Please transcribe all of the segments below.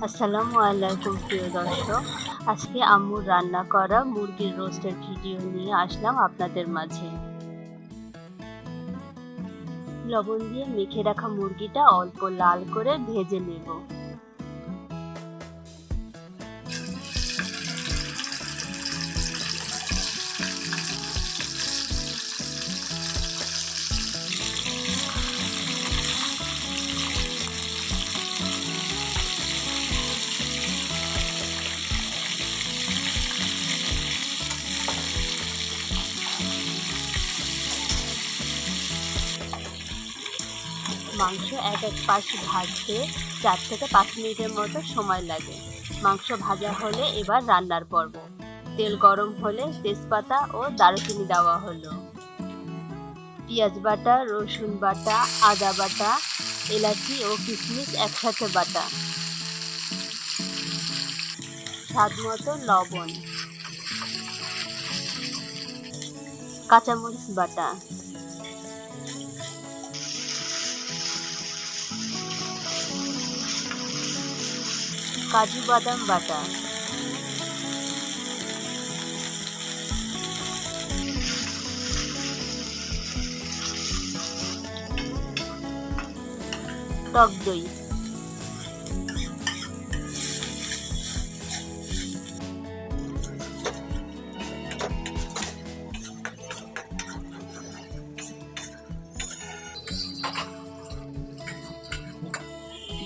আসসালামু আলাইকুম প্রিয় দর্শক। আজকে আম্মুর রান্না করা মুরগির রোস্টের ভিডিও নিয়ে আসলাম আপনাদের মাঝে। লবণ দিয়ে মেখে রাখা মুরগিটা অল্প লাল করে ভেজে নেব। মাংস এক পাশ ভাজতে 4 থেকে 5 মিনিটের মতো সময় লাগে। মাংস ভাজা হলে এবার রান্নার পর্ব। তেল গরম হলে তেজপাতা ও দারুচিনি দেওয়া হলো। পেঁয়াজ বাটা, রসুন বাটা, আদা বাটা, এলাচি ও কিশমিশ একসাথে বাটা। স্বাদ মতো লবণ, কাঁচামরিচ বাটা, কাজু বাদাম বাটা, টক দই,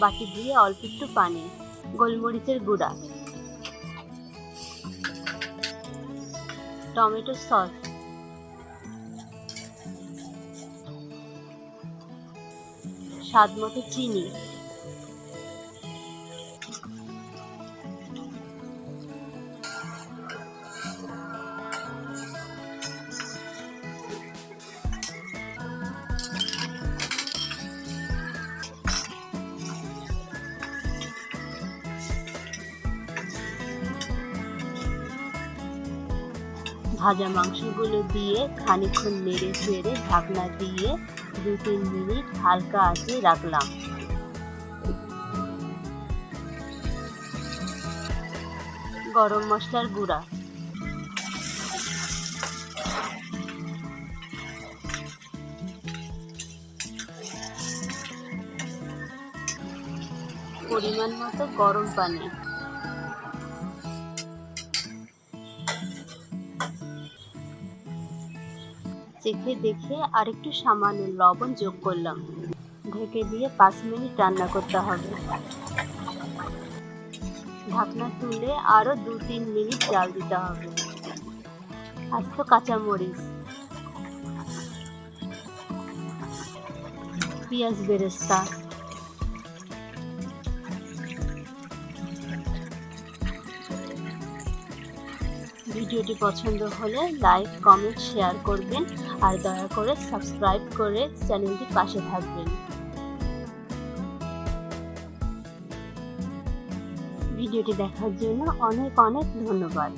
বাটি দিয়ে অল্প একটু পানি, গোলমরিচের গুঁড়া, টমেটো সস, স্বাদ মতো চিনি, ভাজা মাংসগুলো দিয়ে খানিকক্ষণ নেড়ে চেড়ে ঢাকনা দিয়ে 2-3 মিনিট হালকা আঁচে রাখলাম। গরম মশলার গুঁড়া, পরিমাণ মতো গরম পানি, চেখে দেখে আরেকটু সামান্য লবণ যোগ করলাম। ঢেকে দিয়ে 5 মিনিট রান্না করতে হবে। ঢাকনা তুলে আরো 2-3 মিনিট জাল দিতে হবে। আস্ত কাঁচামরিচ, পেঁয়াজ বেরেস্তা, ভিডিওটি পছন্দ হলে লাইক, কমেন্ট, শেয়ার করবেন আর দয়া করে সাবস্ক্রাইব করে চ্যানেলটির পাশে থাকবেন। ভিডিওটি দেখার জন্য অনেক অনেক ধন্যবাদ।